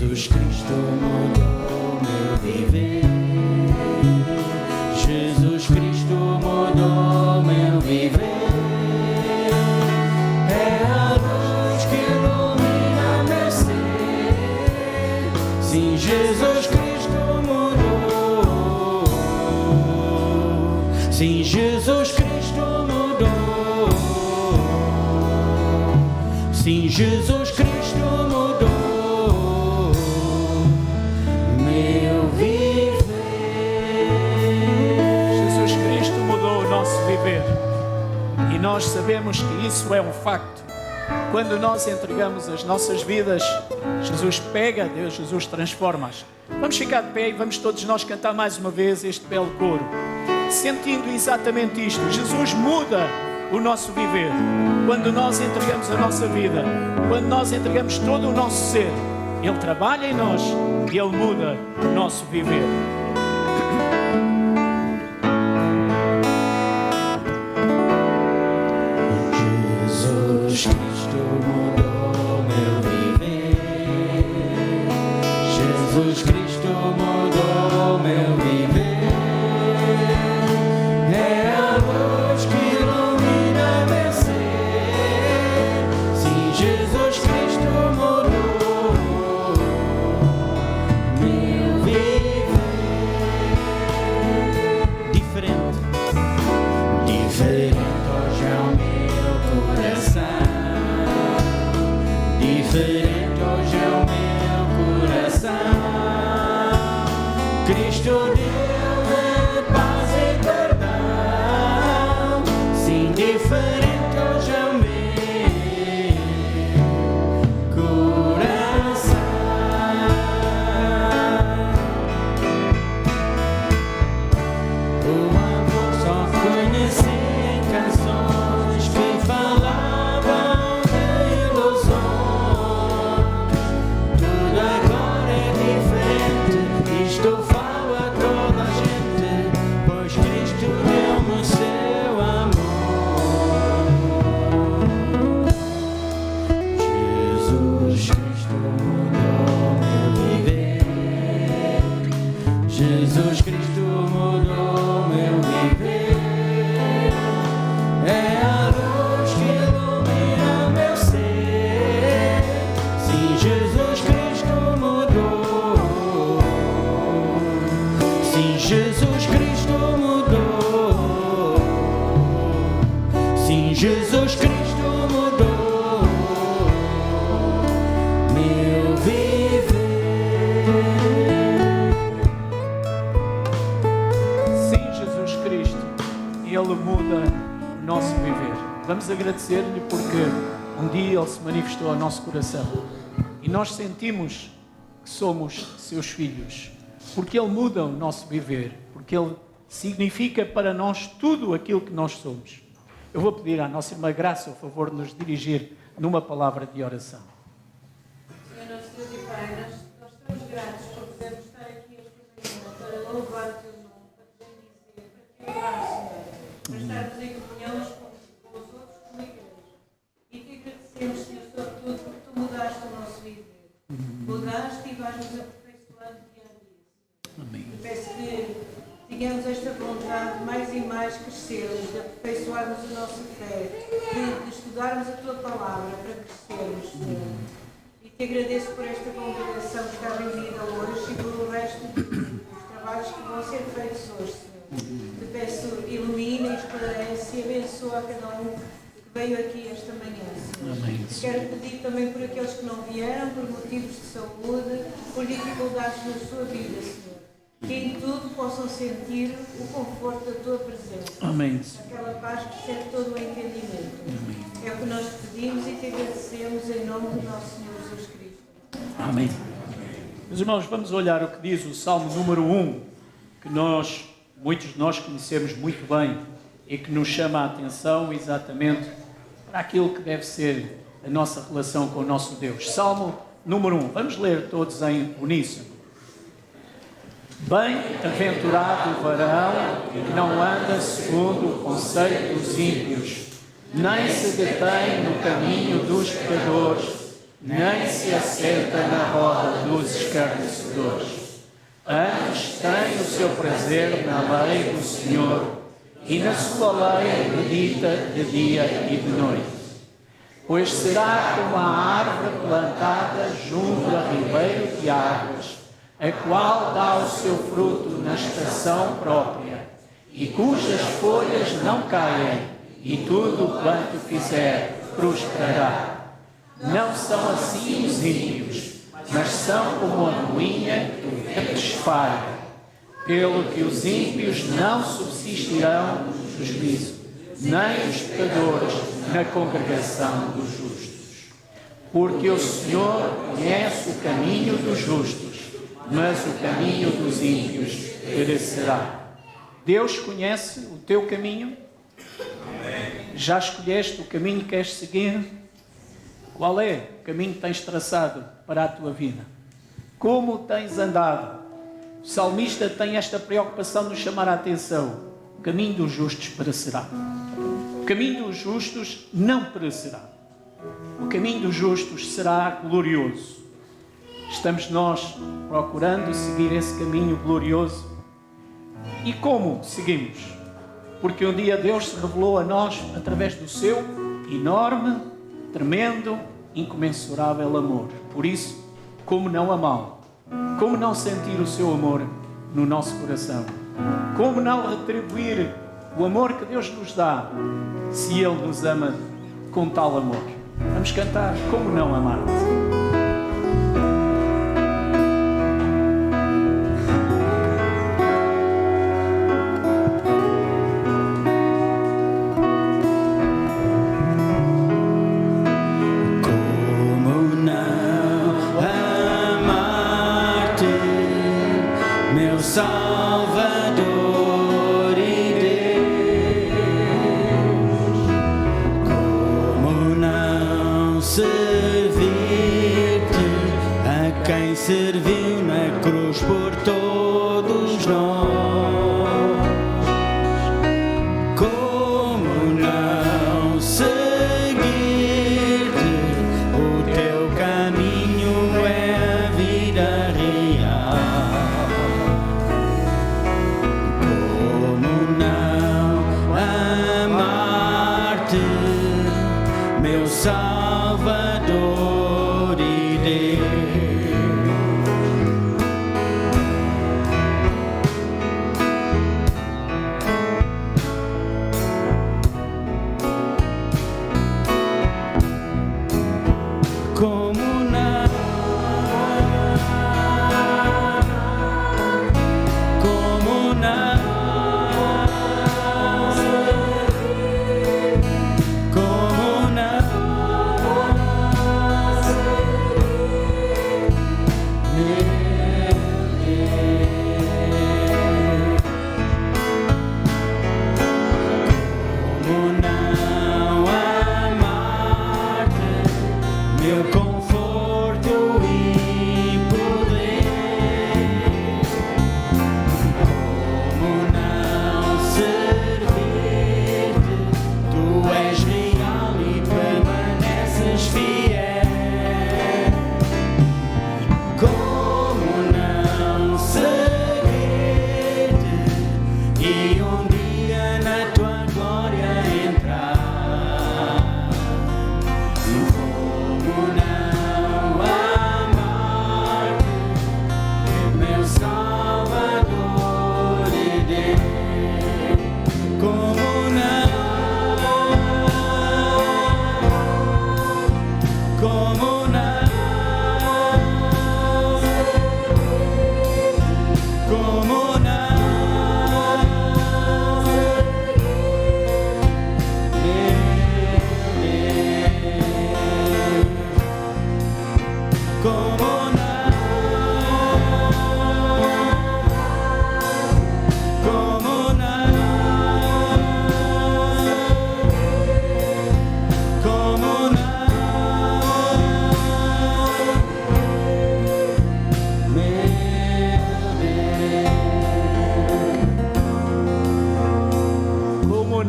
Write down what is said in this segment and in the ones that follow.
Jesus Cristo mudou meu viver. Jesus Cristo mudou meu viver. É a luz que ilumina meu ser. Sim, Jesus Cristo mudou. Sim, Jesus Cristo mudou. Sim, Jesus Cristo mudou meu viver. Jesus Cristo mudou o nosso viver. E nós sabemos que isso é um facto. Quando nós entregamos as nossas vidas, Jesus pega, Deus, Jesus transforma-as. Vamos ficar de pé e vamos todos nós cantar mais uma vez este belo coro, sentindo exatamente isto. Jesus muda o nosso viver. Quando nós entregamos a nossa vida, quando nós entregamos todo o nosso ser, Ele trabalha em nós e Ele muda o nosso viver. Jesus Cristo mudou meu viver. Jesus Cristo mudou meu viver. É a luz que ilumina meu ser. Sim, Jesus Cristo mudou meu viver. Diferente, diferente hoje é o meu coração. Diferente hoje é o meu coração. Cristo deu paz e perdão. Sim, diferente hoje é o meu coração. O amor só conheci em canções que falavam de ilusões. Tudo agora é diferente. Isto fala a toda a gente, pois Cristo deu-me o seu amor. Jesus Cristo mudou meu viver. Jesus Cristo mudou meu viver. É a luz que ilumina meu ser. Sim, Jesus Cristo mudou. Sim, Jesus Cristo mudou. Sim, Jesus Cristo mudou meu viver. Sim, Jesus Cristo, Ele muda o nosso viver. Vamos agradecer-lhe porque um dia Ele se manifestou ao nosso coração e nós sentimos que somos seus filhos, porque Ele muda o nosso viver, porque Ele significa para nós tudo aquilo que nós somos. Eu vou pedir à nossa irmã Graça o favor de nos dirigir numa palavra de oração. Senhor nosso Deus e Pai, nós estamos gratos por podermos estar aqui esta manhã para louvar o Teu nome, para te bendizer, para te honrar, Senhor, para estarmos em comunhão uns com os outros como igreja. E te agradecemos, Senhor, sobretudo porque Tu mudaste o nosso viver. Mudaste e vais-nos aperfeiçoando dia a dia, Senhor. Amém. Eu peço que tenhamos esta vontade mais e mais crescermos, de aperfeiçoarmos a nossa fé, de estudarmos a Tua Palavra para crescermos, Senhor. E te agradeço por esta congregação que está reunida hoje e por o resto dos trabalhos que vão ser feitos hoje, Senhor. Te peço, ilumina, esclarece e abençoa a cada um que veio aqui esta manhã, Senhor. Amém. Quero pedir também por aqueles que não vieram, por motivos de saúde, por dificuldades na sua vida, Senhor. Que em tudo possam sentir o conforto da Tua presença. Amém. Aquela paz que excede todo o entendimento. É o que nós te pedimos e te agradecemos em nome do nosso Senhor Jesus Cristo. Amém. Meus irmãos, vamos olhar o que diz o Salmo número 1, que muitos de nós conhecemos muito bem e que nos chama a atenção exatamente para aquilo que deve ser a nossa relação com o nosso Deus. Salmo número 1. Vamos ler todos em uníssono. Bem-aventurado o varão que não anda segundo o conceito dos ímpios, nem se detém no caminho dos pecadores, nem se assenta na roda dos dos escarnecedores. Antes tem o seu prazer na lei do Senhor, e na sua lei medita de dia e de noite. Pois será como a árvore plantada junto a ribeiro de águas, a qual dá o seu fruto na estação própria, e cujas folhas não caem, e tudo quanto fizer prosperará. Não são assim os ímpios, mas são como a moinha que o vento espalha. Pelo que os ímpios não subsistirão no juízo, nem os pecadores na congregação dos justos. Porque o Senhor conhece o caminho dos justos, mas o caminho dos ímpios perecerá. Deus conhece o teu caminho? Já escolheste o caminho que queres seguir? Qual é o caminho que tens traçado para a tua vida? Como tens andado? O salmista tem esta preocupação de nos chamar a atenção. O caminho dos justos perecerá. O caminho dos justos não perecerá. O caminho dos justos será glorioso. Estamos nós procurando seguir esse caminho glorioso. E como seguimos? Porque um dia Deus se revelou a nós através do seu enorme, tremendo, incomensurável amor. Por isso, como não amá-lo? Como não sentir o seu amor no nosso coração? Como não retribuir o amor que Deus nos dá, se Ele nos ama com tal amor? Vamos cantar Como Não Amar-te. Salvador e Deus, como não servir-te a quem serviu na cruz por todos nós? Como não seguir-te? O teu caminho é a vida real. Meu Salvador e Deus. Como não, como não. Meu conforto e poder, como não servir-te? Tu és real e permaneces fiel. Como não seguir-te e um dia na tua glória entrar?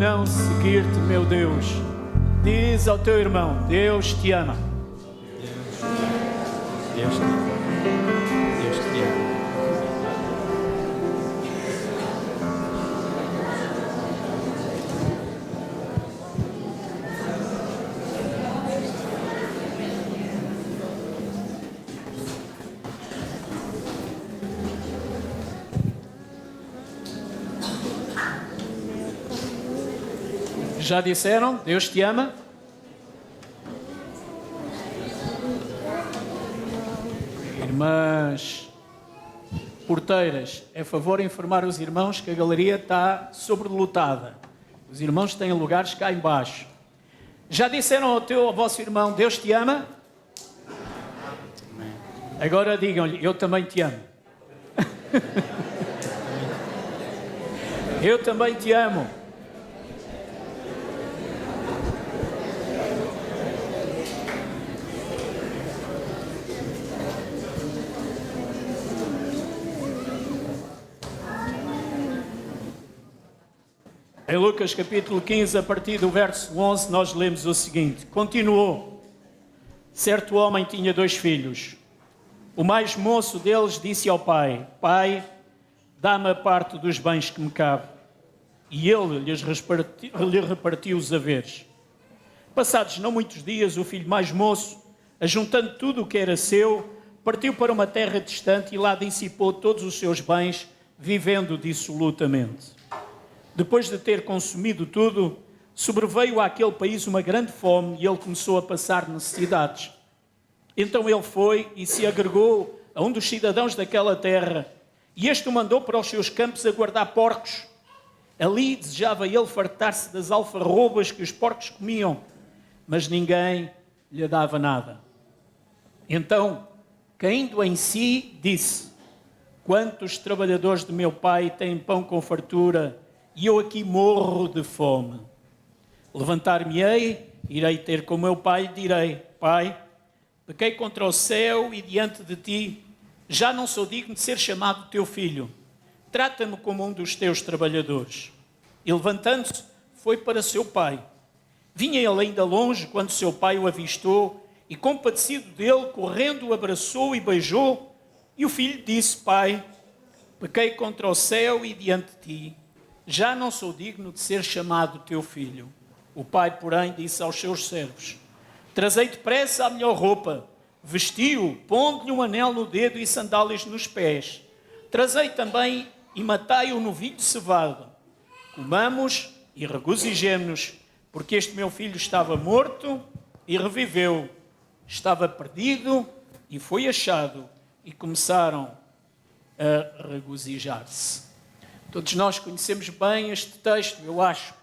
Não seguir-te, meu Deus. Diz ao teu irmão: Deus te ama. Deus te ama. Deus te ama. Já disseram? Deus te ama? Irmãs porteiras, é favor informar os irmãos que a galeria está sobrelotada. Os irmãos têm lugares cá embaixo. Já disseram ao vosso irmão, Deus te ama? Agora digam-lhe, eu também te amo. Eu também te amo. Em Lucas capítulo 15, a partir do verso 11, nós lemos o seguinte. Continuou. Certo homem tinha 2 filhos. O mais moço deles disse ao pai, Pai, dá-me a parte dos bens que me cabe. E ele lhe repartiu os haveres. Passados não muitos dias, o filho mais moço, ajuntando tudo o que era seu, partiu para uma terra distante e lá dissipou todos os seus bens, vivendo dissolutamente. Depois de ter consumido tudo, sobreveio àquele país uma grande fome e ele começou a passar necessidades. Então ele foi e se agregou a um dos cidadãos daquela terra, e este o mandou para os seus campos a guardar porcos. Ali desejava ele fartar-se das alfarrobas que os porcos comiam, mas ninguém lhe dava nada. Então, caindo em si, disse, quantos trabalhadores de meu pai têm pão com fartura, e eu aqui morro de fome. Levantar-me-ei, irei ter com meu pai e direi, Pai, pequei contra o céu e diante de ti, já não sou digno de ser chamado teu filho. Trata-me como um dos teus trabalhadores. E levantando-se, foi para seu pai. Vinha ele ainda longe quando seu pai o avistou e, compadecido dele, correndo, o abraçou e beijou. E o filho disse, Pai, pequei contra o céu e diante de ti, já não sou digno de ser chamado teu filho. O pai, porém, disse aos seus servos, trazei depressa a melhor roupa, vestiu-o, pondo-lhe um anel no dedo e sandálias nos pés. Trazei também e matai o novilho de cevada. Comamos e regozijemo-nos, porque este meu filho estava morto e reviveu, estava perdido e foi achado, e começaram a regozijar-se. Todos nós conhecemos bem este texto, eu acho,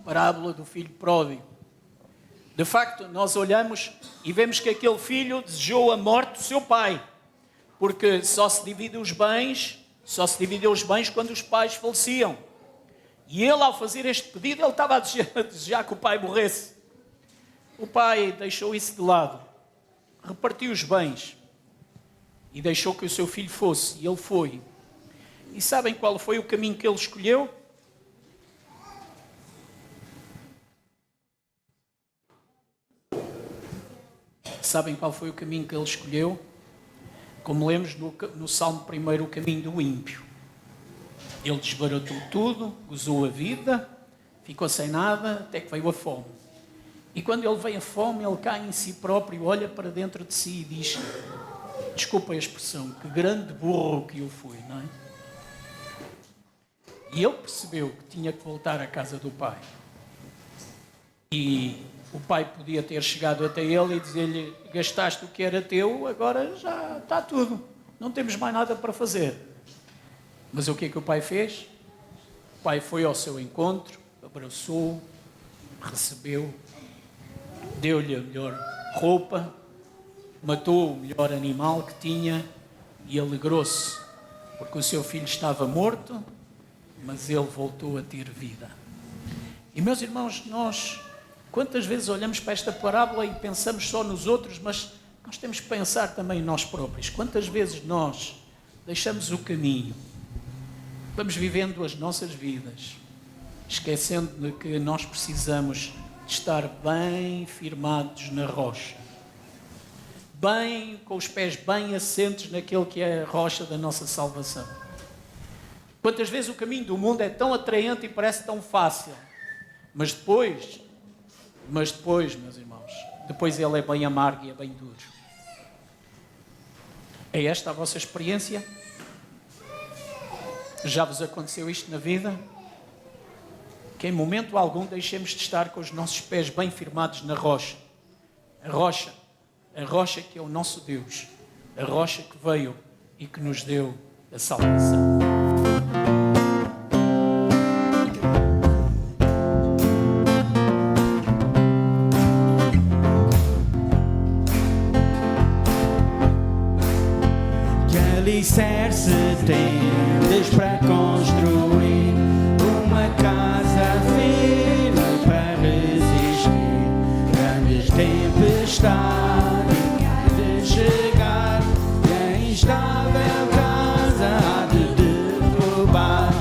parábola do filho pródigo. De facto, nós olhamos e vemos que aquele filho desejou a morte do seu pai, porque só se dividem os bens quando os pais faleciam. E ele, ao fazer este pedido, ele estava a desejar que o pai morresse. O pai deixou isso de lado, repartiu os bens e deixou que o seu filho fosse, e ele foi. E sabem qual foi o caminho que ele escolheu? Sabem qual foi o caminho que ele escolheu? Como lemos no Salmo 1, o caminho do ímpio. Ele desbaratou tudo, gozou a vida, ficou sem nada, até que veio a fome. E quando ele veio a fome, ele cai em si próprio, olha para dentro de si e diz, desculpa a expressão, que grande burro que eu fui, não é? E ele percebeu que tinha que voltar à casa do pai. E o pai podia ter chegado até ele e dizer-lhe, gastaste o que era teu, agora já está tudo, não temos mais nada para fazer. Mas o que é que o pai fez? O pai foi ao seu encontro, abraçou, recebeu, deu-lhe a melhor roupa, matou o melhor animal que tinha e alegrou-se, porque o seu filho estava morto, mas ele voltou a ter vida. E meus irmãos, nós quantas vezes olhamos para esta parábola e pensamos só nos outros, mas nós temos que pensar também em nós próprios. Quantas vezes nós deixamos o caminho, vamos vivendo as nossas vidas, esquecendo de que nós precisamos de estar bem firmados na rocha, bem, com os pés bem assentes naquele que é a rocha da nossa salvação. Quantas vezes o caminho do mundo é tão atraente e parece tão fácil, mas depois, meus irmãos, depois ele é bem amargo e é bem duro. É esta a vossa experiência? Já vos aconteceu isto na vida? Que em momento algum deixemos de estar com os nossos pés bem firmados na rocha. A rocha que é o nosso Deus, a rocha que veio e que nos deu a salvação. Que alicerce tendes para construir uma casa firme para resistir grandes tempestades de chegar e a instável casa há de derrubar.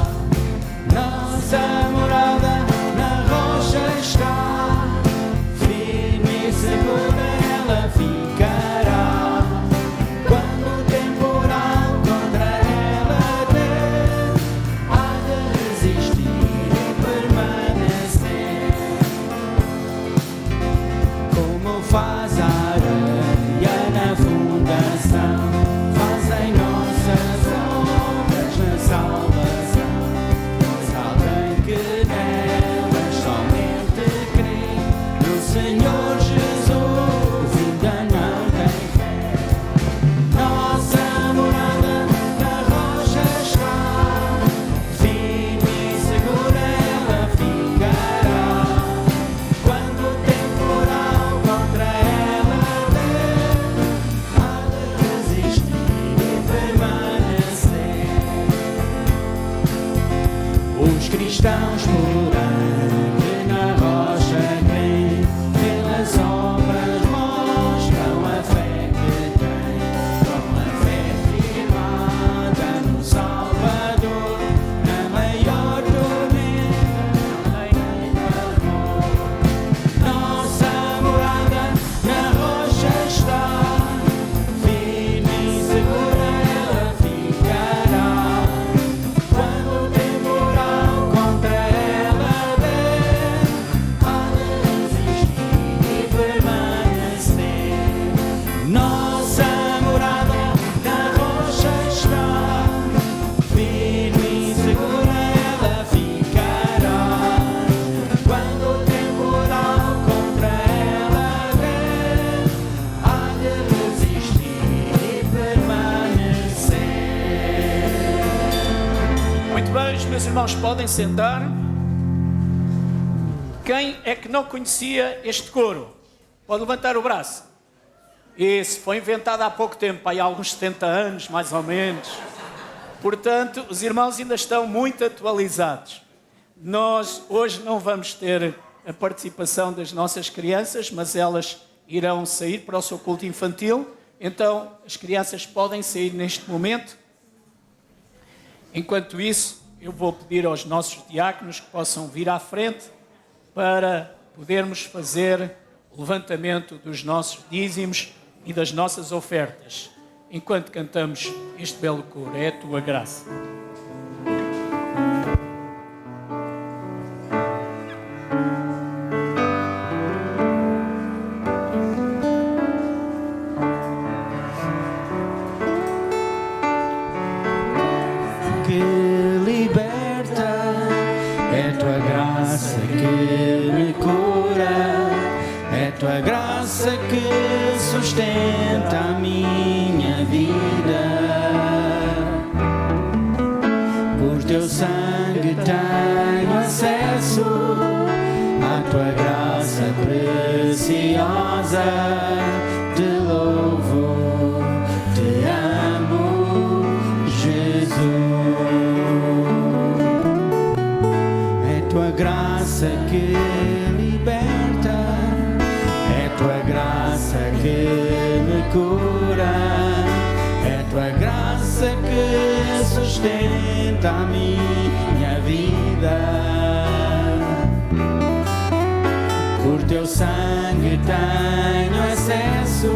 Nossa morada na rocha está, firme e segura ela ficará. Quando o temporal contra ela der, há de resistir e permanecer. Como faz a areia na fundação, fazem nossas obras na salvação. Pois alguém que nelas somente crê no Senhor Jesus ainda não tem fé. Nossa morada na rocha está, firme e segura ela ficará. Quando o temporal contra ela der, há de resistir e permanecer. Os cristãos por onde na rocha creem, pelas obras mostram a fé que têm. Com a fé firmada no Salvador, na maior tormenta, nem amor. Nossa morada na rocha está, firme e segura ela ficará. Quando o temporal contra ela der, há de resistir e permanecer. Nossa morada na rocha está, firme e segura ela ficará. Quando o temporal contra ela der, há de resistir e permanecer. Muito bem, os meus irmãos podem sentar. Quem é que não conhecia este coro? Pode levantar o braço. Isso, foi inventado há pouco tempo, há alguns 70 anos, mais ou menos. Portanto, os irmãos ainda estão muito atualizados. Nós hoje não vamos ter a participação das nossas crianças, mas elas irão sair para o seu culto infantil. Então, as crianças podem sair neste momento. Enquanto isso, eu vou pedir aos nossos diáconos que possam vir à frente para podermos fazer o levantamento dos nossos dízimos e das nossas ofertas, enquanto cantamos este belo coro, é a tua graça. Que liberta, é tua graça que me cura, é tua graça que sustenta a minha vida. Por teu sangue tenho acesso à tua graça preciosa. Te louvo, te amo, Jesus. É tua graça que liberta, é tua graça que me cura, é tua graça que sustenta a minha vida. Por teu sangue tenho acesso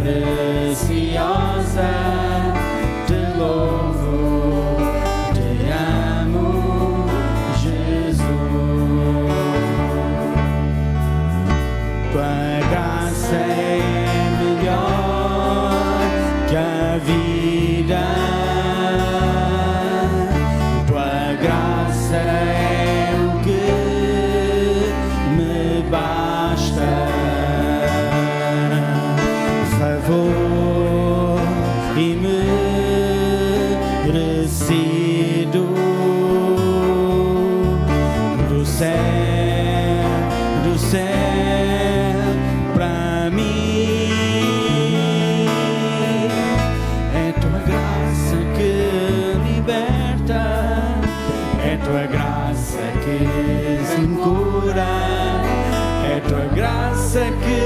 preciosa, te louvo, te amo, Jesus. Tua graça é melhor que a vida. Tua graça é o que me basta. Favor imerecido do céu pra mim. É tua graça que liberta, é tua graça que se cura, é tua graça que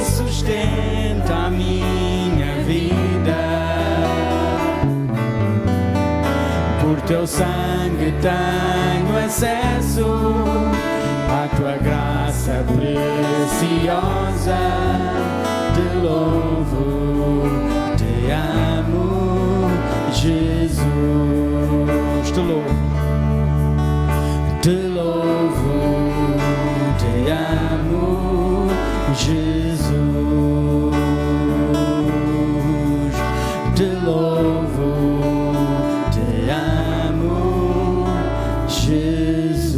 sustenta a minha vida. Por teu sangue tenho acesso à tua graça preciosa. Te louvo, te amo, Jesus. Te louvo, te amo, Jesus. Te louvo, te amo, Jesus.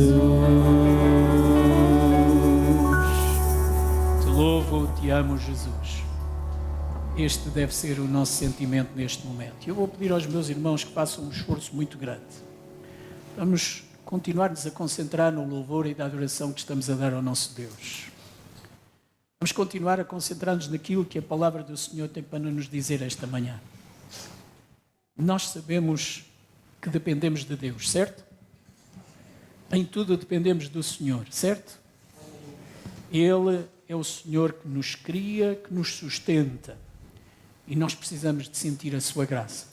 Te louvo, te amo, Jesus. Este deve ser o nosso sentimento neste momento. Eu vou pedir aos meus irmãos que façam um esforço muito grande. Vamos continuar-nos a concentrar no louvor e da adoração que estamos a dar ao nosso Deus. Vamos continuar a concentrar-nos naquilo que a palavra do Senhor tem para nos dizer esta manhã. Nós sabemos que dependemos de Deus, certo? Em tudo dependemos do Senhor, certo? Ele é o Senhor que nos cria, que nos sustenta. E nós precisamos de sentir a sua graça.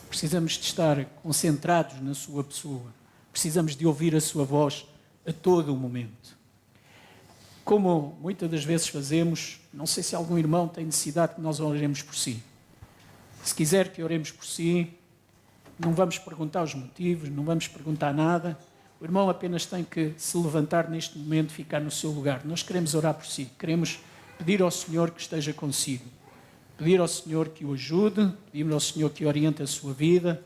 Precisamos de estar concentrados na sua pessoa. Precisamos de ouvir a sua voz a todo o momento. Como muitas das vezes fazemos, não sei se algum irmão tem necessidade que nós oremos por si. Se quiser que oremos por si, não vamos perguntar os motivos, não vamos perguntar nada. O irmão apenas tem que se levantar neste momento e ficar no seu lugar. Nós queremos orar por si, queremos pedir ao Senhor que esteja consigo. Pedir ao Senhor que o ajude, pedir ao Senhor que oriente a sua vida,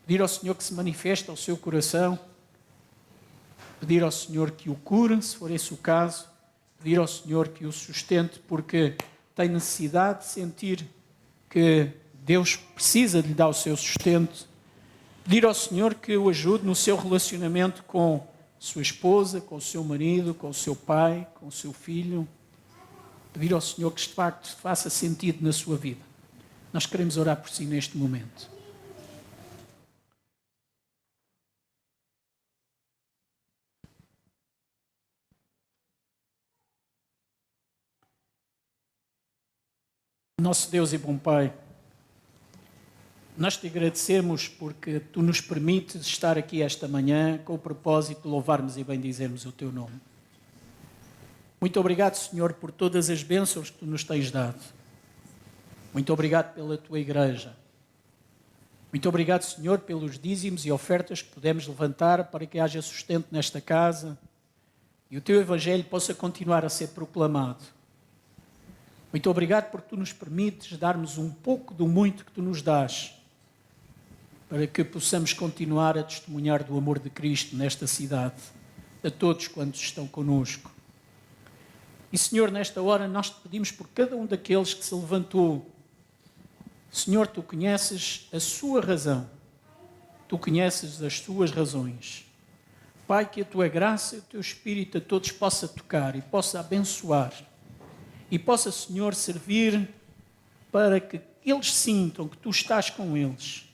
pedir ao Senhor que se manifeste ao seu coração, pedir ao Senhor que o cure, se for esse o caso, pedir ao Senhor que o sustente, porque tem necessidade de sentir que Deus precisa de lhe dar o seu sustento, pedir ao Senhor que o ajude no seu relacionamento com sua esposa, com o seu marido, com o seu pai, com o seu filho, pedir ao Senhor que de facto faça sentido na sua vida. Nós queremos orar por si neste momento. Nosso Deus e bom Pai, nós te agradecemos porque tu nos permites estar aqui esta manhã com o propósito de louvarmos e bendizermos o teu nome. Muito obrigado, Senhor, por todas as bênçãos que tu nos tens dado. Muito obrigado pela tua igreja. Muito obrigado, Senhor, pelos dízimos e ofertas que podemos levantar para que haja sustento nesta casa e o teu evangelho possa continuar a ser proclamado. Muito obrigado porque tu nos permites darmos um pouco do muito que tu nos dás para que possamos continuar a testemunhar do amor de Cristo nesta cidade, a todos quantos estão conosco. E, Senhor, nesta hora nós te pedimos por cada um daqueles que se levantou. Senhor, tu conheces a sua razão, tu conheces as suas razões. Pai, que a tua graça e o teu Espírito a todos possa tocar e possa abençoar e possa, Senhor, servir para que eles sintam que tu estás com eles.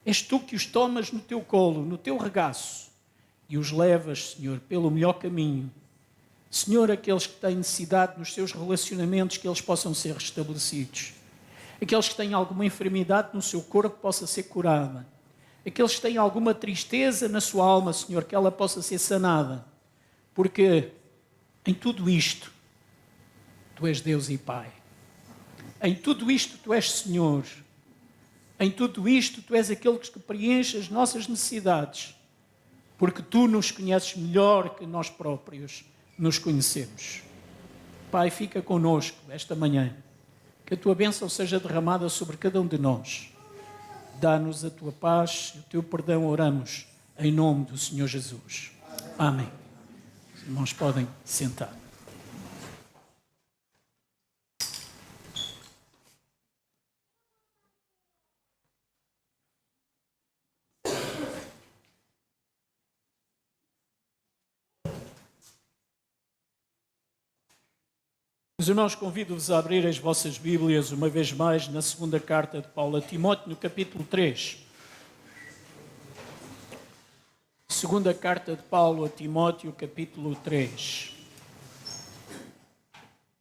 És tu que os tomas no teu colo, no teu regaço e os levas, Senhor, pelo melhor caminho. Senhor, aqueles que têm necessidade nos seus relacionamentos, que eles possam ser restabelecidos. Aqueles que têm alguma enfermidade no seu corpo, possa ser curada. Aqueles que têm alguma tristeza na sua alma, Senhor, que ela possa ser sanada. Porque em tudo isto, tu és Deus e Pai. Em tudo isto tu és Senhor. Em tudo isto tu és aquele que preenche as nossas necessidades, porque tu nos conheces melhor que nós próprios nos conhecemos. Pai, fica conosco esta manhã. Que a tua bênção seja derramada sobre cada um de nós. Dá-nos a tua paz e o teu perdão, oramos, em nome do Senhor Jesus. Amém. Os irmãos podem sentar. Meus irmãos, convido-vos a abrir as vossas Bíblias uma vez mais na segunda carta de Paulo a Timóteo, no capítulo 3. Segunda carta de Paulo a Timóteo, capítulo 3.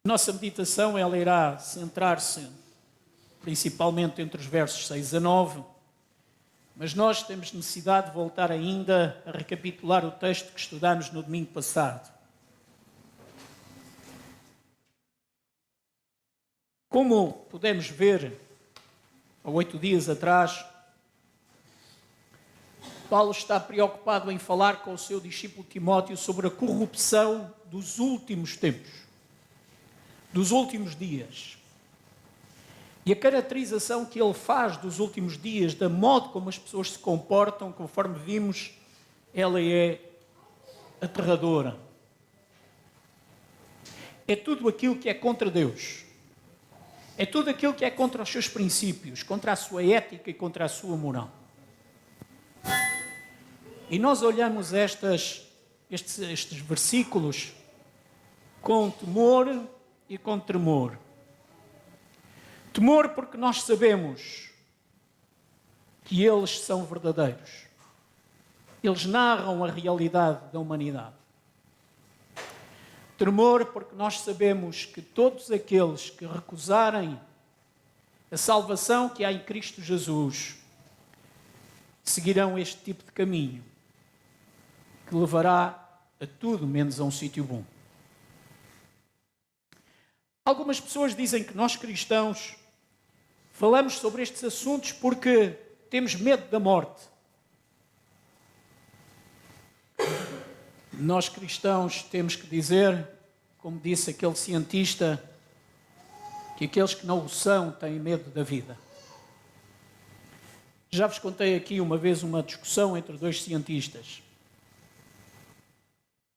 Nossa meditação, ela irá centrar-se principalmente entre os versos 6 a 9, mas nós temos necessidade de voltar ainda a recapitular o texto que estudámos no domingo passado. Como pudemos ver há 8 dias atrás, Paulo está preocupado em falar com o seu discípulo Timóteo sobre a corrupção dos últimos tempos, dos últimos dias. E a caracterização que ele faz dos últimos dias, da modo como as pessoas se comportam, conforme vimos, ela é aterradora. É tudo aquilo que é contra Deus. É tudo aquilo que é contra os seus princípios, contra a sua ética e contra a sua moral. E nós olhamos estes versículos com temor e com tremor. Temor porque nós sabemos que eles são verdadeiros. Eles narram a realidade da humanidade. Tremor porque nós sabemos que todos aqueles que recusarem a salvação que há em Cristo Jesus seguirão este tipo de caminho que levará a tudo menos a um sítio bom. Algumas pessoas dizem que nós cristãos falamos sobre estes assuntos porque temos medo da morte. Nós cristãos temos que dizer, como disse aquele cientista, que aqueles que não o são têm medo da vida. Já vos contei aqui uma vez uma discussão entre 2 cientistas.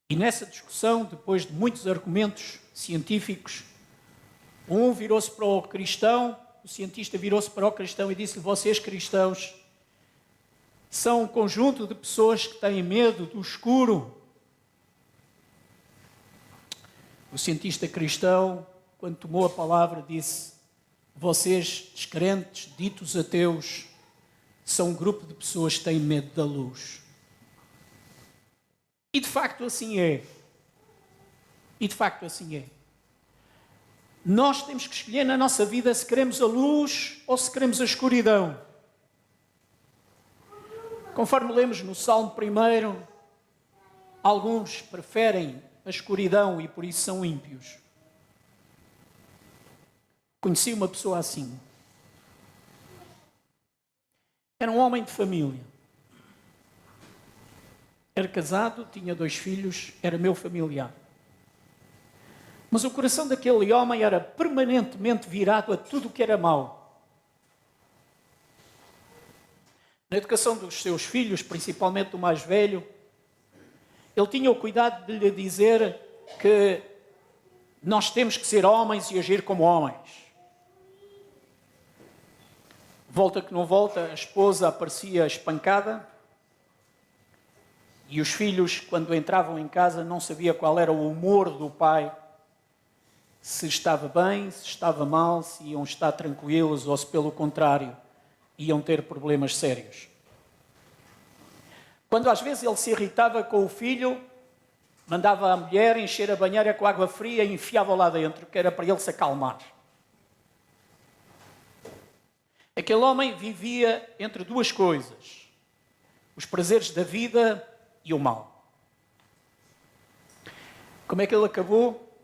E nessa discussão, depois de muitos argumentos científicos, um virou-se para o cristão, o cientista virou-se para o cristão e disse-lhe: vocês cristãos são um conjunto de pessoas que têm medo do escuro. O cientista cristão, quando tomou a palavra, disse: vocês, descrentes, ditos ateus, são um grupo de pessoas que têm medo da luz. E de facto assim é. E de facto assim é. Nós temos que escolher na nossa vida se queremos a luz ou se queremos a escuridão. Conforme lemos no Salmo 1, alguns preferem a escuridão e por isso são ímpios. Conheci uma pessoa assim. Era um homem de família. Era casado, tinha 2 filhos, era meu familiar. Mas o coração daquele homem era permanentemente virado a tudo o que era mau. Na educação dos seus filhos, principalmente do mais velho, ele tinha o cuidado de lhe dizer que nós temos que ser homens e agir como homens. Volta que não volta, a esposa aparecia espancada e os filhos, quando entravam em casa, não sabia qual era o humor do pai, se estava bem, se estava mal, se iam estar tranquilos ou se, pelo contrário, iam ter problemas sérios. Quando às vezes ele se irritava com o filho, mandava a mulher encher a banheira com água fria e enfiava lá dentro, que era para ele se acalmar. Aquele homem vivia entre 2 coisas: os prazeres da vida e o mal. Como é que ele acabou?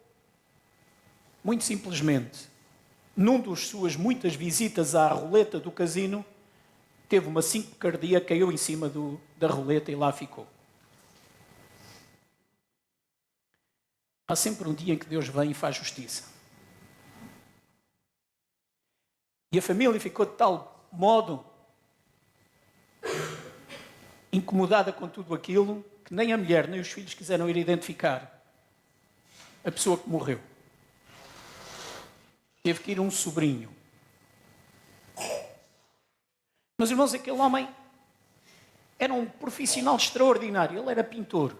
Muito simplesmente. num dos suas muitas visitas à roleta do casino, teve uma síncope cardíaca, caiu em cima da roleta e lá ficou. Há sempre um dia em que Deus vem e faz justiça. E a família ficou de tal modo incomodada com tudo aquilo que nem a mulher nem os filhos quiseram ir identificar a pessoa que morreu. Teve que ir um sobrinho. Meus irmãos, aquele homem era um profissional extraordinário. Ele era pintor.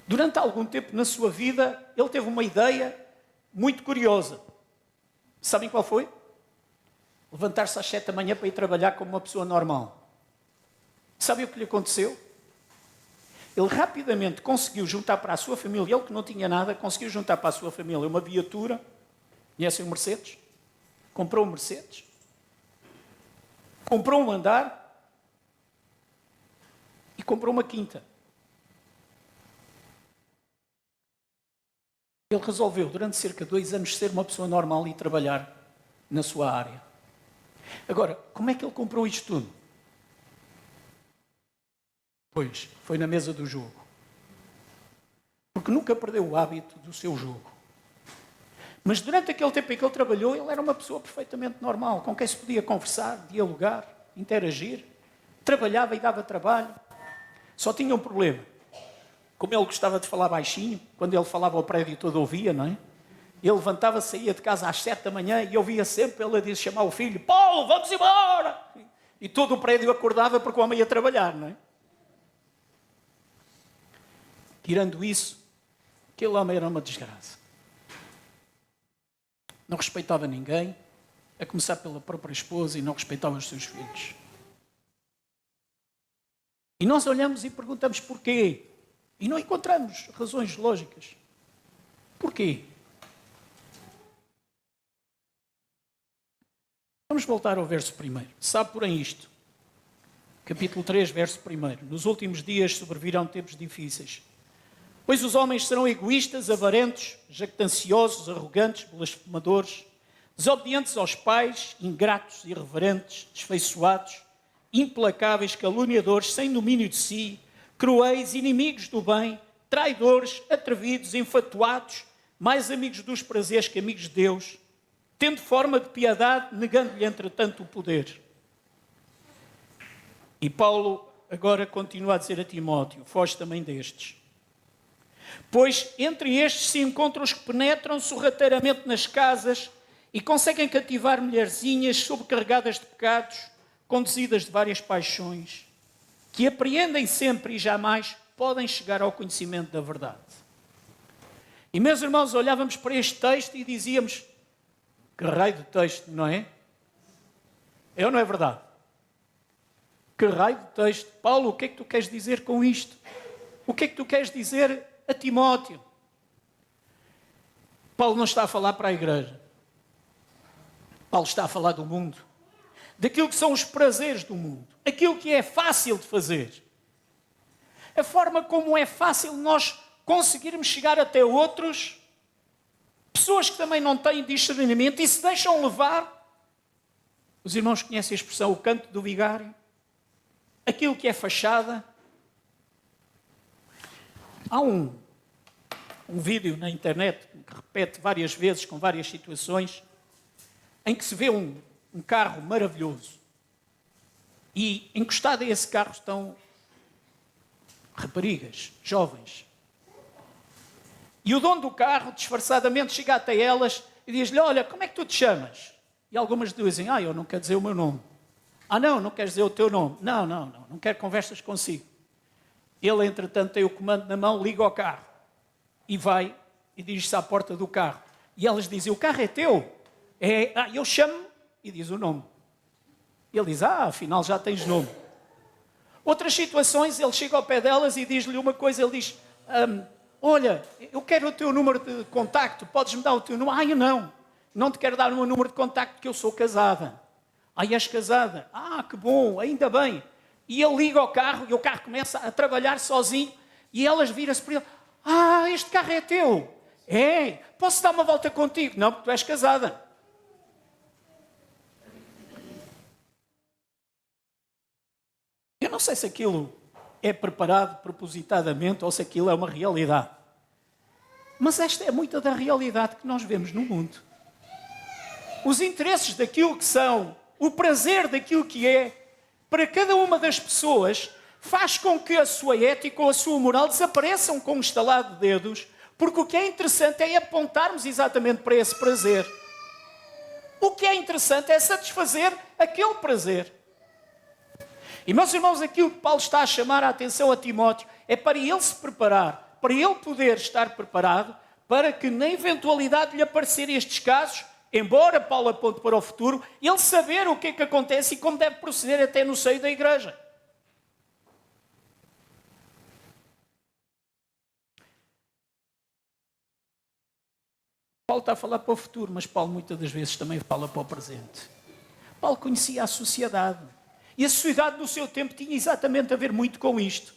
Durante algum tempo na sua vida, ele teve uma ideia muito curiosa. Sabem qual foi? Levantar-se às 7 da manhã para ir trabalhar como uma pessoa normal. Sabem o que lhe aconteceu? Ele rapidamente conseguiu juntar para a sua família, ele que não tinha nada, conseguiu juntar para a sua família uma viatura. Conhecem o Mercedes? Comprou um Mercedes. Comprou um andar e comprou uma quinta. Ele resolveu, durante cerca de 2 anos, ser uma pessoa normal e trabalhar na sua área. Agora, como é que ele comprou isto tudo? Pois, foi na mesa do jogo. Porque nunca perdeu o hábito do seu jogo. Mas durante aquele tempo em que ele trabalhou, ele era uma pessoa perfeitamente normal, com quem se podia conversar, dialogar, interagir. Trabalhava e dava trabalho. Só tinha um problema. Como ele gostava de falar baixinho, quando ele falava o prédio todo ouvia, não é? Ele levantava-se, saía de casa às 7 da manhã e ouvia sempre ele a dizer, chamar o filho, Paulo, vamos embora! E todo o prédio acordava porque o homem ia trabalhar, não é? Tirando isso, aquele homem era uma desgraça. Não respeitava ninguém, a começar pela própria esposa, e não respeitava os seus filhos. E nós olhamos e perguntamos porquê. E não encontramos razões lógicas. Porquê? Vamos voltar ao verso 1. Sabe, porém, isto. Capítulo 3, verso 1. Nos últimos dias sobrevirão tempos difíceis. Pois os homens serão egoístas, avarentos, jactanciosos, arrogantes, blasfemadores, desobedientes aos pais, ingratos, irreverentes, desfeiçoados, implacáveis, caluniadores, sem domínio de si, cruéis, inimigos do bem, traidores, atrevidos, enfatuados, mais amigos dos prazeres que amigos de Deus, tendo forma de piedade, negando-lhe, entretanto, o poder. E Paulo agora continua a dizer a Timóteo, foge também destes. Pois entre estes se encontram os que penetram sorrateiramente nas casas e conseguem cativar mulherzinhas sobrecarregadas de pecados, conduzidas de várias paixões, que apreendem sempre e jamais podem chegar ao conhecimento da verdade. E, meus irmãos, olhávamos para este texto e dizíamos, que raio de texto, não é? É ou não é verdade? Que raio de texto. Paulo, o que é que tu queres dizer com isto? O que é que tu queres dizer a Timóteo? Paulo não está a falar para a igreja. Paulo está a falar do mundo. Daquilo que são os prazeres do mundo. Aquilo que é fácil de fazer. A forma como é fácil nós conseguirmos chegar até outros. Pessoas que também não têm discernimento e se deixam levar. Os irmãos conhecem a expressão, o canto do vigário. Aquilo que é fachada. Há um vídeo na internet que repete várias vezes, com várias situações, em que se vê um carro maravilhoso. E encostado a esse carro estão raparigas, jovens. E o dono do carro, disfarçadamente, chega até elas e diz-lhe, olha, como é que tu te chamas? E algumas dizem, eu não quero dizer o meu nome. Não queres dizer o teu nome? Não quero conversas consigo. Ele, entretanto, tem o comando na mão, liga ao carro. E vai e dirige-se à porta do carro. E elas dizem, o carro é teu? Eu chamo-me e diz o nome. Ele diz, afinal já tens nome. Outras situações, ele chega ao pé delas e diz-lhe uma coisa, ele diz, olha, eu quero o teu número de contacto, podes-me dar o teu número? Eu não te quero dar o meu número de contacto porque eu sou casada. És casada? Que bom, ainda bem. E ele liga ao carro e o carro começa a trabalhar sozinho e elas viram-se para ele, este carro é teu? Posso dar uma volta contigo? Não, porque tu és casada. não sei se aquilo é preparado propositadamente ou se aquilo é uma realidade. Mas esta é muita da realidade que nós vemos no mundo. Os interesses daquilo que são, o prazer daquilo que é, para cada uma das pessoas, faz com que a sua ética ou a sua moral desapareçam com um estalar de dedos, porque o que é interessante é apontarmos exatamente para esse prazer. O que é interessante é satisfazer aquele prazer. E, meus irmãos, aquilo que Paulo está a chamar a atenção a Timóteo é para ele se preparar, para ele poder estar preparado, para que na eventualidade de lhe aparecerem estes casos, embora Paulo aponte para o futuro, ele saber o que é que acontece e como deve proceder até no seio da igreja. Paulo está a falar para o futuro, mas Paulo muitas das vezes também fala para o presente. Paulo conhecia a sociedade. E a sociedade do seu tempo tinha exatamente a ver muito com isto.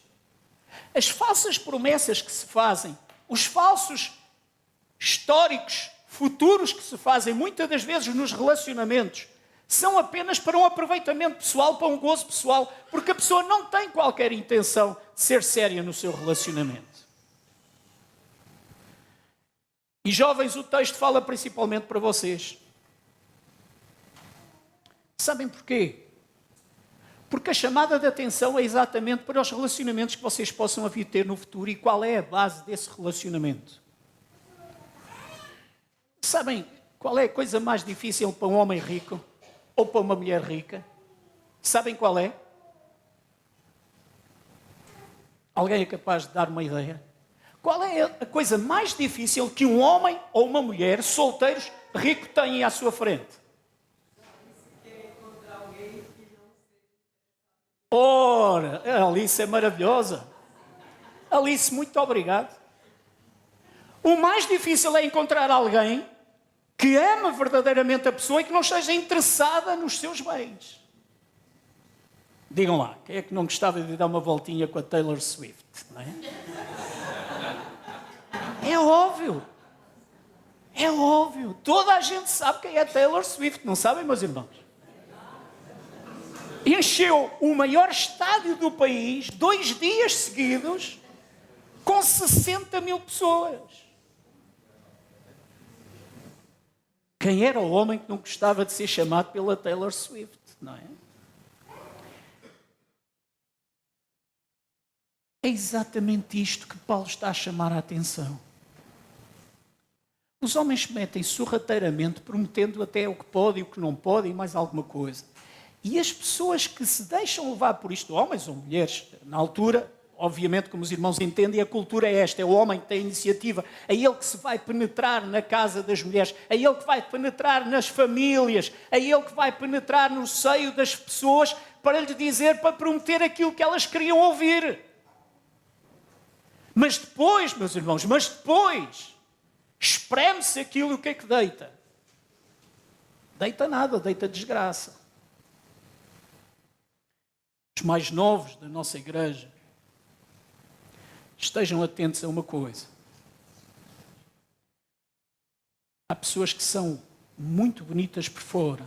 As falsas promessas que se fazem, os falsos históricos futuros que se fazem muitas das vezes nos relacionamentos, são apenas para um aproveitamento pessoal, para um gozo pessoal, porque a pessoa não tem qualquer intenção de ser séria no seu relacionamento. E jovens, o texto fala principalmente para vocês. Sabem porquê? Porque a chamada de atenção é exatamente para os relacionamentos que vocês possam vir ter no futuro e qual é a base desse relacionamento. Sabem qual é a coisa mais difícil para um homem rico ou para uma mulher rica? Sabem qual é? Alguém é capaz de dar uma ideia? Qual é a coisa mais difícil que um homem ou uma mulher, solteiros, rico, têm à sua frente? Ora, a Alice é maravilhosa. Alice, muito obrigado. O mais difícil é encontrar alguém que ama verdadeiramente a pessoa e que não esteja interessada nos seus bens. Digam lá, quem é que não gostava de dar uma voltinha com a Taylor Swift, não é? É óbvio. É óbvio. Toda a gente sabe quem é Taylor Swift, não sabem, meus irmãos? Encheu o maior estádio do país 2 dias seguidos com 60 mil pessoas. Quem era o homem que não gostava de ser chamado pela Taylor Swift, não é? É exatamente isto que Paulo está a chamar a atenção. Os homens metem sorrateiramente, prometendo até o que pode e o que não pode e mais alguma coisa. E as pessoas que se deixam levar por isto, homens ou mulheres, na altura, obviamente, como os irmãos entendem, a cultura é esta, é o homem que tem a iniciativa, é ele que se vai penetrar na casa das mulheres, é ele que vai penetrar nas famílias, é ele que vai penetrar no seio das pessoas para lhe dizer, para prometer aquilo que elas queriam ouvir. Mas depois, meus irmãos, espreme-se aquilo, o que é que deita? Deita nada, deita desgraça. Os mais novos da nossa igreja, estejam atentos a uma coisa. Há pessoas que são muito bonitas por fora,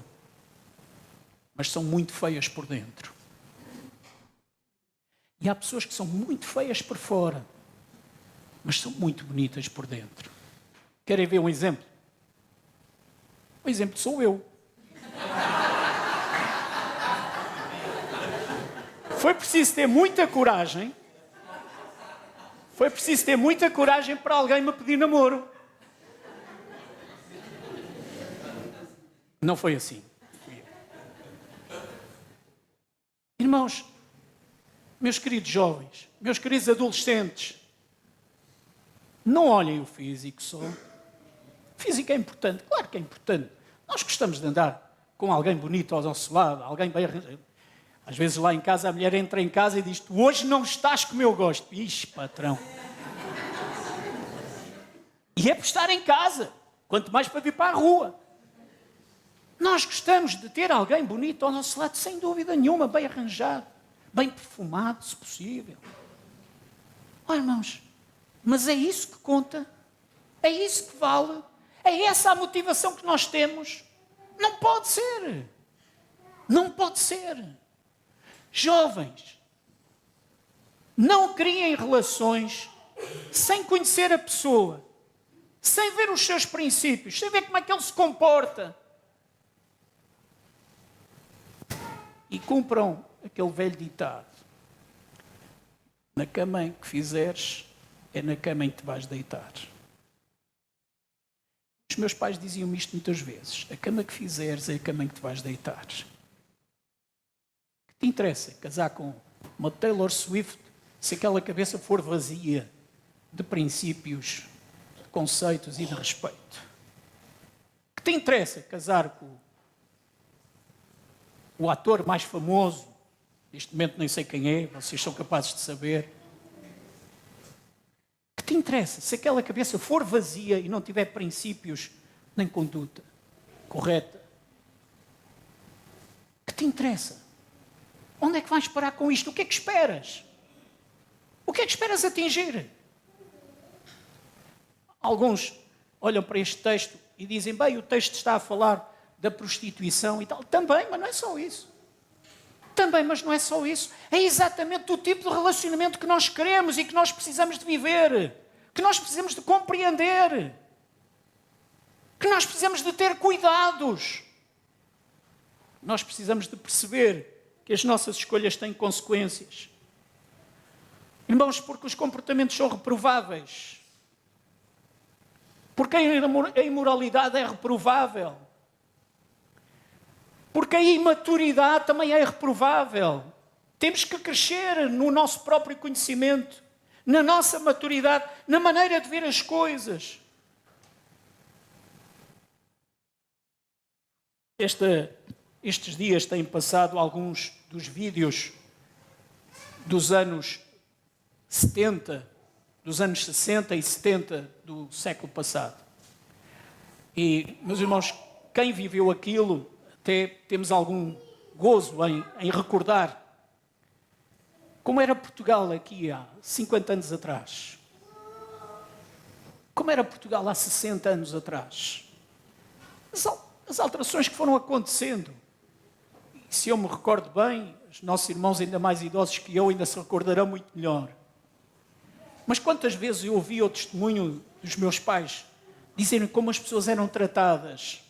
mas são muito feias por dentro. E há pessoas que são muito feias por fora, mas são muito bonitas por dentro. Querem ver um exemplo? O exemplo sou eu. Foi preciso ter muita coragem. Foi preciso ter muita coragem para alguém me pedir namoro. Não foi assim. Irmãos, meus queridos jovens, meus queridos adolescentes, não olhem o físico só. O físico é importante, claro que é importante. Nós gostamos de andar com alguém bonito ao nosso lado, alguém bem arranjado. Às vezes lá em casa a mulher entra em casa e diz: "Tu hoje não estás como eu gosto." Ixi, patrão. E é por estar em casa, quanto mais para vir para a rua. Nós gostamos de ter alguém bonito ao nosso lado, sem dúvida nenhuma, bem arranjado, bem perfumado, se possível. Olha, irmãos, mas é isso que conta, é isso que vale, é essa a motivação que nós temos. Não pode ser. Não pode ser. Jovens, Não criem relações sem conhecer a pessoa, sem ver os seus princípios, sem ver como é que ele se comporta. E cumpram aquele velho ditado: na cama em que fizeres, é na cama em que te vais deitar. Os meus pais diziam-me isto muitas vezes: a cama que fizeres é a cama em que te vais deitar. Que te interessa casar com uma Taylor Swift se aquela cabeça for vazia de princípios, de conceitos e de respeito? Que te interessa casar com o ator mais famoso? Neste momento nem sei quem é, vocês são capazes de saber. Que te interessa se aquela cabeça for vazia e não tiver princípios nem conduta correta? Que te interessa? Onde é que vais parar com isto? O que é que esperas? O que é que esperas atingir? Alguns olham para este texto e dizem: bem, o texto está a falar da prostituição e tal. Também, mas não é só isso. Também, mas não é só isso. É exatamente o tipo de relacionamento que nós queremos e que nós precisamos de viver, que nós precisamos de compreender, que nós precisamos de ter cuidados. Nós precisamos de perceber que as nossas escolhas têm consequências. Irmãos, porque os comportamentos são reprováveis. Porque a imoralidade é reprovável. Porque a imaturidade também é reprovável. Temos que crescer no nosso próprio conhecimento, na nossa maturidade, na maneira de ver as coisas. Estes dias têm passado alguns dos vídeos dos anos 70, dos anos 60 e 70 do século passado. E, meus irmãos, quem viveu aquilo, até temos algum gozo em recordar como era Portugal aqui há 50 anos atrás. Como era Portugal há 60 anos atrás. As alterações que foram acontecendo. E, se eu me recordo bem, os nossos irmãos ainda mais idosos que eu ainda se recordarão muito melhor. Mas quantas vezes eu ouvi o testemunho dos meus pais dizerem como as pessoas eram tratadas,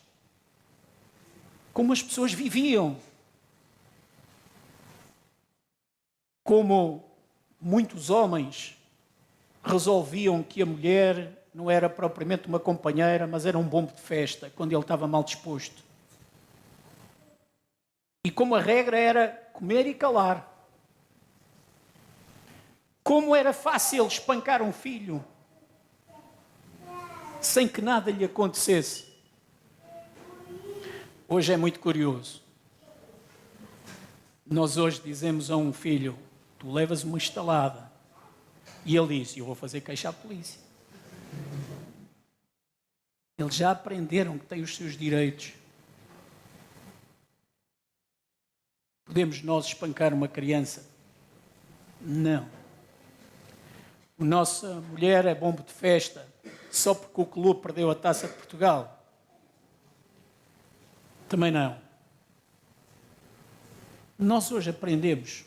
como as pessoas viviam, como muitos homens resolviam que a mulher não era propriamente uma companheira, mas era um bombo de festa, quando ele estava mal disposto. E como a regra era comer e calar. Como era fácil espancar um filho sem que nada lhe acontecesse. Hoje é muito curioso. Nós hoje dizemos a um filho: tu levas uma estalada. E ele diz: eu vou fazer queixa à polícia. Eles já aprenderam que têm os seus direitos. Podemos nós espancar uma criança? Não. A nossa mulher é bombo de festa só porque o clube perdeu a Taça de Portugal? Também não. Nós hoje aprendemos,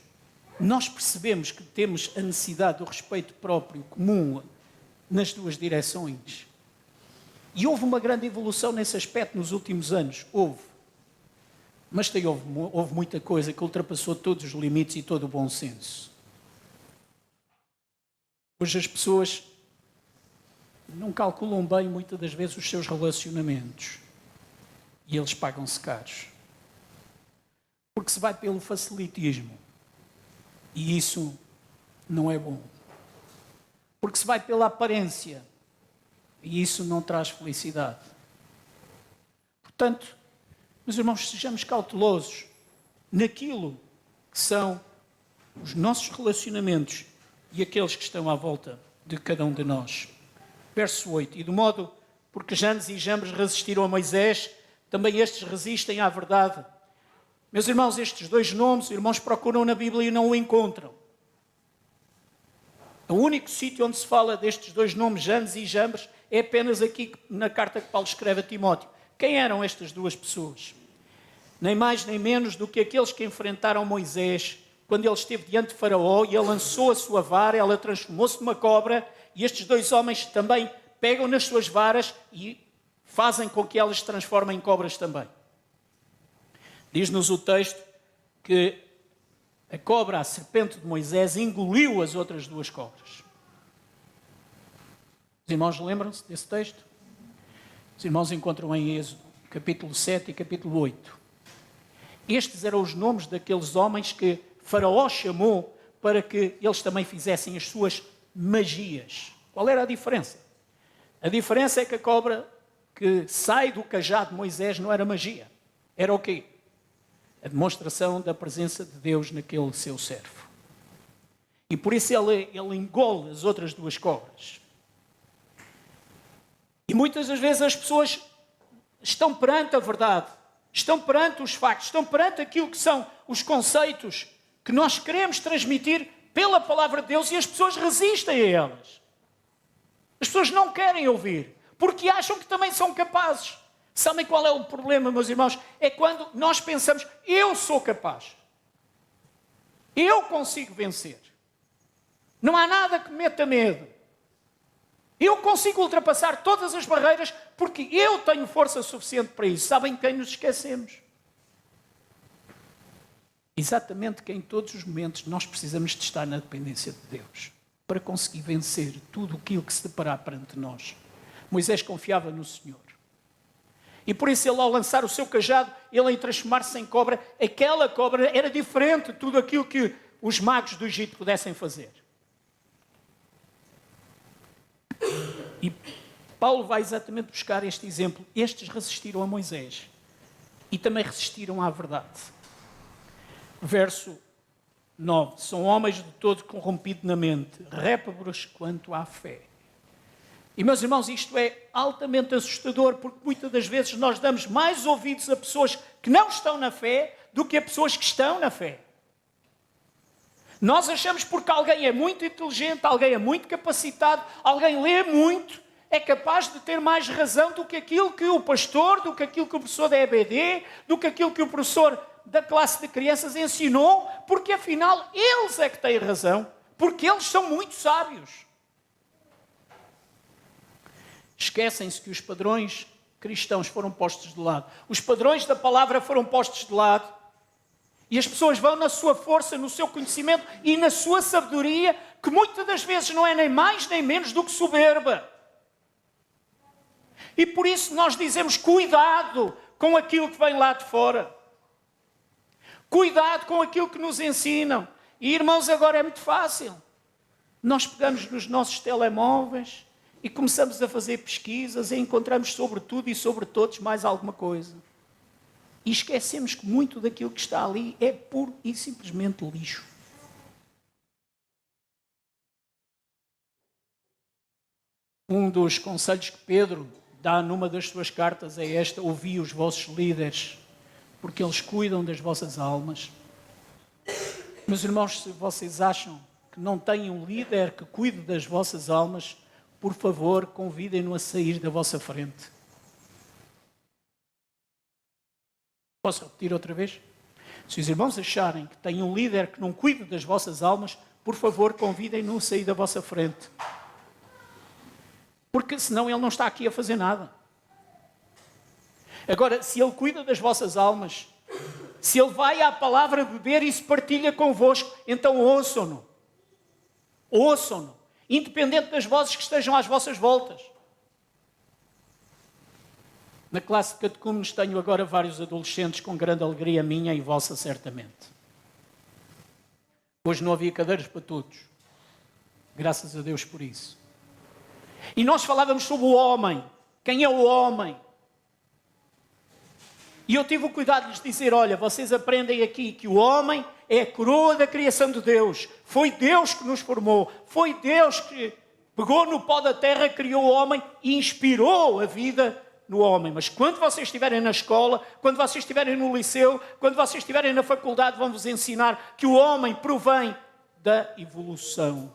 nós percebemos que temos a necessidade do respeito próprio, comum, nas duas direções. E houve uma grande evolução nesse aspecto nos últimos anos. Houve. Mas houve muita coisa que ultrapassou todos os limites e todo o bom senso. Hoje as pessoas não calculam bem, muitas das vezes, os seus relacionamentos. E eles pagam-se caros. Porque se vai pelo facilitismo. E isso não é bom. Porque se vai pela aparência. E isso não traz felicidade. Portanto, meus irmãos, sejamos cautelosos naquilo que são os nossos relacionamentos e aqueles que estão à volta de cada um de nós. Verso 8. E do modo porque Janes e Jambres resistiram a Moisés, também estes resistem à verdade. Meus irmãos, estes dois nomes, os irmãos procuram na Bíblia e não o encontram. O único sítio onde se fala destes dois nomes, Janes e Jambres, é apenas aqui na carta que Paulo escreve a Timóteo. Quem eram estas duas pessoas? Nem mais nem menos do que aqueles que enfrentaram Moisés quando ele esteve diante de Faraó e ele lançou a sua vara, ela transformou-se numa cobra, e estes dois homens também pegam nas suas varas e fazem com que elas se transformem em cobras também. Diz-nos o texto que a cobra, a serpente de Moisés, engoliu as outras duas cobras. Os irmãos lembram-se desse texto? Os irmãos encontram em Êxodo, capítulo 7 e capítulo 8. Estes eram os nomes daqueles homens que Faraó chamou para que eles também fizessem as suas magias. Qual era a diferença? A diferença é que a cobra que sai do cajado de Moisés não era magia. Era o quê? A demonstração da presença de Deus naquele seu servo. E por isso ele engole as outras duas cobras. E muitas das vezes as pessoas estão perante a verdade, estão perante os factos, estão perante aquilo que são os conceitos que nós queremos transmitir pela palavra de Deus, e as pessoas resistem a elas. As pessoas não querem ouvir, porque acham que também são capazes. Sabem qual é o problema, meus irmãos? É quando nós pensamos, eu sou capaz. Eu consigo vencer. Não há nada que me meta medo. Eu consigo ultrapassar todas as barreiras porque eu tenho força suficiente para isso. Sabem quem nos esquecemos? Exatamente que em todos os momentos nós precisamos de estar na dependência de Deus para conseguir vencer tudo aquilo que se deparar perante nós. Moisés confiava no Senhor. E por isso ele, ao lançar o seu cajado, ele em transformar-se em cobra, aquela cobra era diferente de tudo aquilo que os magos do Egito pudessem fazer. E Paulo vai exatamente buscar este exemplo. Estes resistiram a Moisés e também resistiram à verdade. Verso 9. São homens de todo corrompido na mente, réprobos quanto à fé. E, meus irmãos, isto é altamente assustador, porque muitas das vezes nós damos mais ouvidos a pessoas que não estão na fé do que a pessoas que estão na fé. Nós achamos porque alguém é muito inteligente, alguém é muito capacitado, alguém lê muito, é capaz de ter mais razão do que aquilo que o pastor, do que aquilo que o professor da EBD, do que aquilo que o professor da classe de crianças ensinou, porque afinal eles é que têm razão, porque eles são muito sábios. Esquecem-se que os padrões cristãos foram postos de lado. Os padrões da palavra foram postos de lado. E as pessoas vão na sua força, no seu conhecimento e na sua sabedoria, que muitas das vezes não é nem mais nem menos do que soberba. E por isso nós dizemos cuidado com aquilo que vem lá de fora. Cuidado com aquilo que nos ensinam. E irmãos, agora é muito fácil. Nós pegamos nos nossos telemóveis e começamos a fazer pesquisas e encontramos sobre tudo e sobre todos mais alguma coisa. E esquecemos que muito daquilo que está ali é puro e simplesmente lixo. Um dos conselhos que Pedro dá numa das suas cartas é esta: ouvi os vossos líderes, porque eles cuidam das vossas almas. Meus irmãos, se vocês acham que não têm um líder que cuide das vossas almas, por favor, convidem-no a sair da vossa frente. Posso repetir outra vez? Se os irmãos acharem que têm um líder que não cuida das vossas almas, por favor, convidem-no a sair da vossa frente. Porque senão ele não está aqui a fazer nada. Agora, se ele cuida das vossas almas, se ele vai à palavra beber e se partilha convosco, então ouçam-no. Ouçam-no. Independente das vozes que estejam às vossas voltas. Na classe de catecúmenos tenho agora vários adolescentes com grande alegria minha e vossa, certamente. Hoje não havia cadeiras para todos. Graças a Deus por isso. E nós falávamos sobre o homem. Quem é o homem? E eu tive o cuidado de lhes dizer, olha, vocês aprendem aqui que o homem é a coroa da criação de Deus. Foi Deus que nos formou. Foi Deus que pegou no pó da terra, criou o homem e inspirou a vida no homem. Mas quando vocês estiverem na escola, quando vocês estiverem no liceu, quando vocês estiverem na faculdade, vão-vos ensinar que o homem provém da evolução.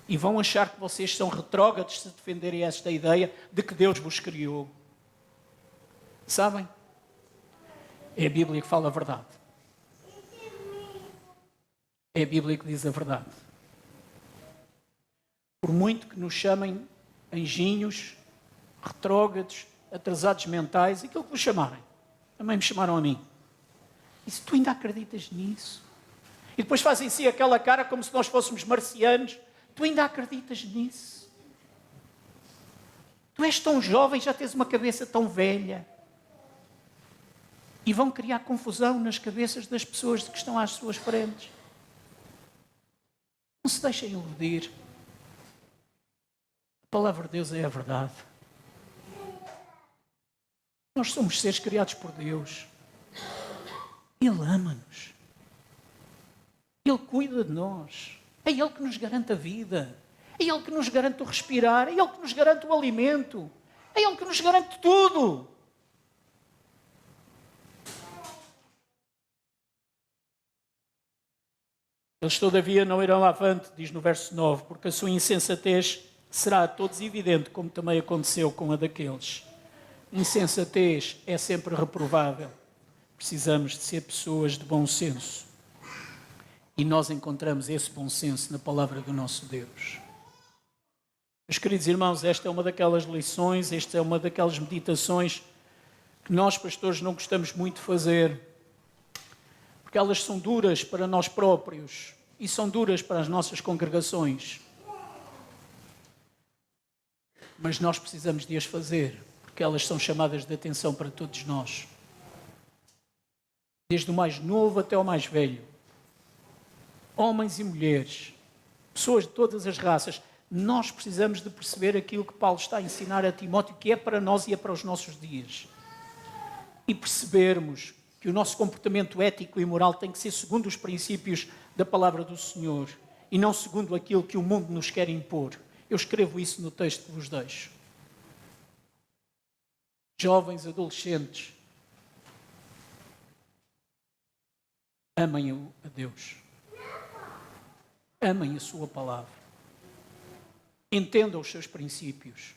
E vão achar que vocês são retrógrados se defenderem esta ideia de que Deus vos criou. Sabem? É a Bíblia que fala a verdade. É a Bíblia que diz a verdade. Por muito que nos chamem anjinhos, retrógrados, atrasados mentais, aquilo que vos chamarem, também me chamaram a mim. E se tu ainda acreditas nisso? E depois fazem assim aquela cara como se nós fôssemos marcianos. Tu ainda acreditas nisso? Tu és tão jovem, já tens uma cabeça tão velha. E vão criar confusão nas cabeças das pessoas que estão às suas frentes. Não se deixem iludir. A palavra de Deus é a verdade. Nós somos seres criados por Deus. Ele ama-nos. Ele cuida de nós. É Ele que nos garante a vida. É Ele que nos garante o respirar. É Ele que nos garante o alimento. É Ele que nos garante tudo. Eles, todavia, não irão avante, diz no verso 9, porque a sua insensatez será a todos evidente, como também aconteceu com a daqueles. Insensatez é sempre reprovável. Precisamos de ser pessoas de bom senso. E nós encontramos esse bom senso na palavra do nosso Deus. Meus queridos irmãos, esta é uma daquelas lições, esta é uma daquelas meditações que nós, pastores, não gostamos muito de fazer, porque elas são duras para nós próprios e são duras para as nossas congregações. Mas nós precisamos de as fazer, porque elas são chamadas de atenção para todos nós. Desde o mais novo até o mais velho. Homens e mulheres, pessoas de todas as raças, nós precisamos de perceber aquilo que Paulo está a ensinar a Timóteo, que é para nós e é para os nossos dias. E percebermos que o nosso comportamento ético e moral tem que ser segundo os princípios da palavra do Senhor e não segundo aquilo que o mundo nos quer impor. Eu escrevo isso no texto que vos deixo. Jovens, adolescentes, amem a Deus. Amem a sua palavra. Entendam os seus princípios.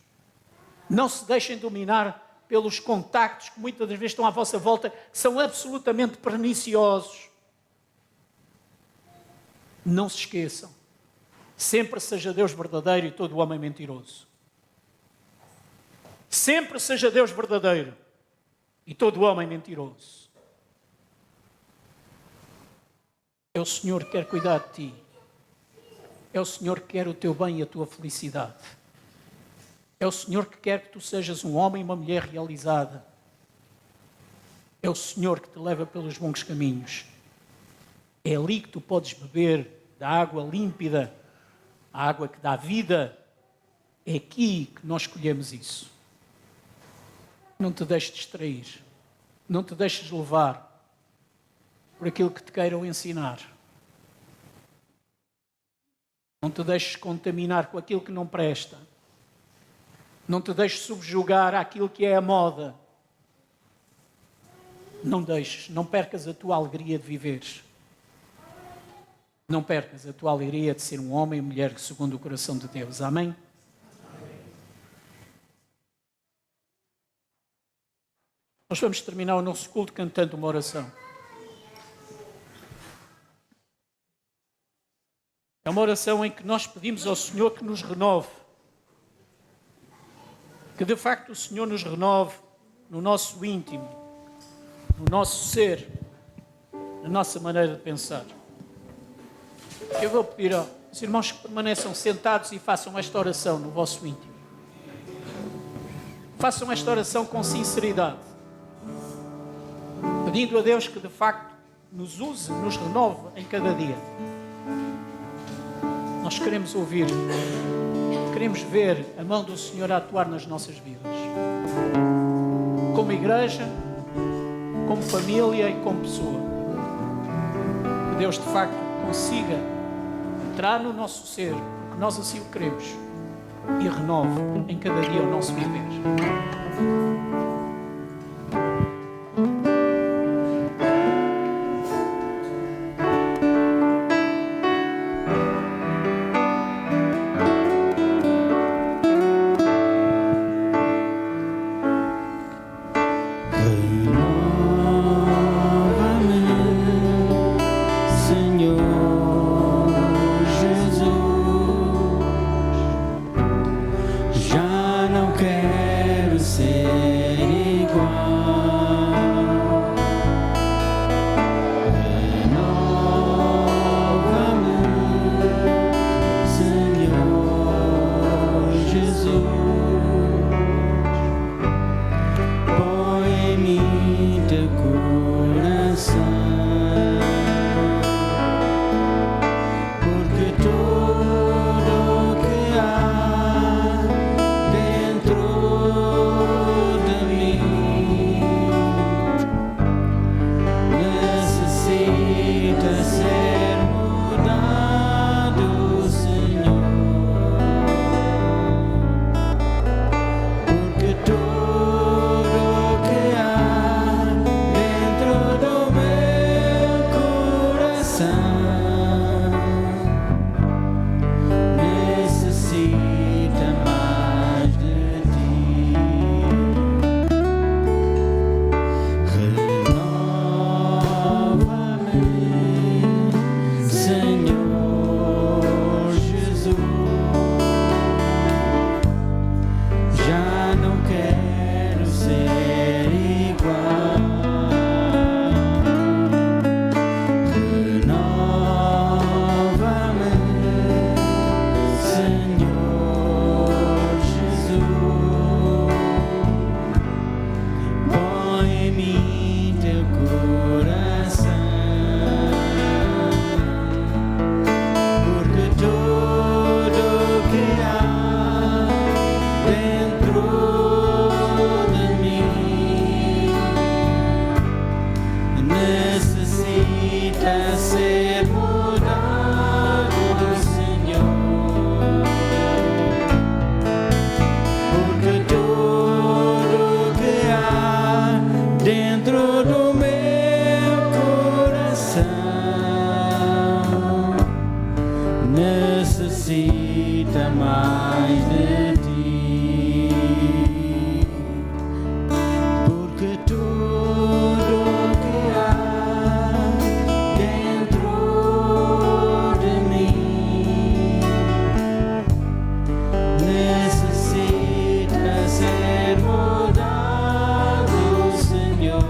Não se deixem dominar pelos contactos que muitas das vezes estão à vossa volta, que são absolutamente perniciosos. Não se esqueçam. Sempre seja Deus verdadeiro e todo o homem mentiroso. Sempre seja Deus verdadeiro e todo o homem mentiroso. É o Senhor que quer cuidar de ti. É o Senhor que quer o teu bem e a tua felicidade. É o Senhor que quer que tu sejas um homem e uma mulher realizada. É o Senhor que te leva pelos bons caminhos. É ali que tu podes beber da água límpida, a água que dá vida. É aqui que nós escolhemos isso. Não te deixes distrair. Não te deixes levar por aquilo que te queiram ensinar. Não te deixes contaminar com aquilo que não presta. Não te deixes subjugar àquilo que é a moda. Não deixes, não percas a tua alegria de viveres. Não percas a tua alegria de ser um homem e mulher segundo o coração de Deus. Amém? Nós vamos terminar o nosso culto cantando uma oração. É uma oração em que nós pedimos ao Senhor que nos renove. Que de facto o Senhor nos renove no nosso íntimo, no nosso ser, na nossa maneira de pensar. Eu vou pedir aos irmãos que permaneçam sentados e façam esta oração no vosso íntimo. Façam esta oração com sinceridade, pedindo a Deus que de facto nos use, nos renove em cada dia. Nós queremos ouvir, queremos ver a mão do Senhor a atuar nas nossas vidas. Como igreja, como família e como pessoa. Que Deus de facto consiga entrar no nosso ser, porque nós assim o queremos, e renove em cada dia o nosso viver. Renova-me, Senhor. necessita mais de ti, porque tudo que há dentro de mim necessita ser mudado, Senhor,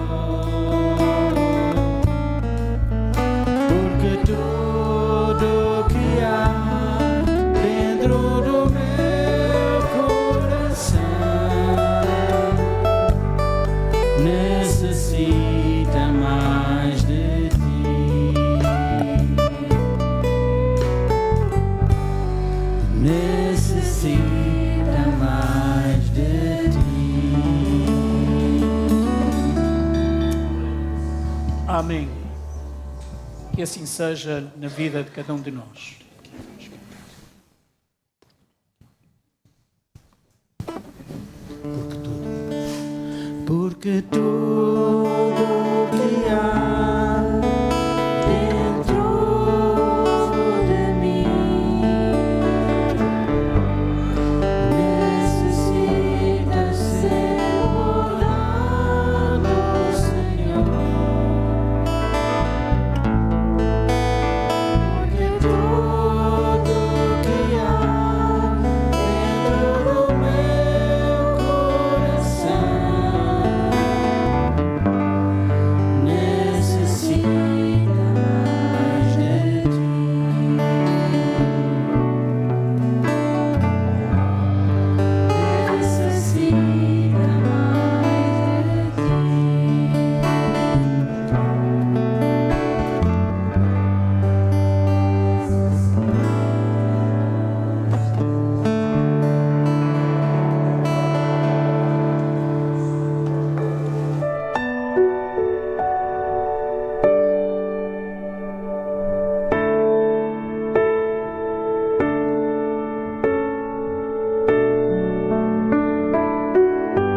porque tudo que há dentro do meu coração necessita mais de ti, necessita mais de ti. Amém. Que assim seja na vida de cada um de nós. Porque tu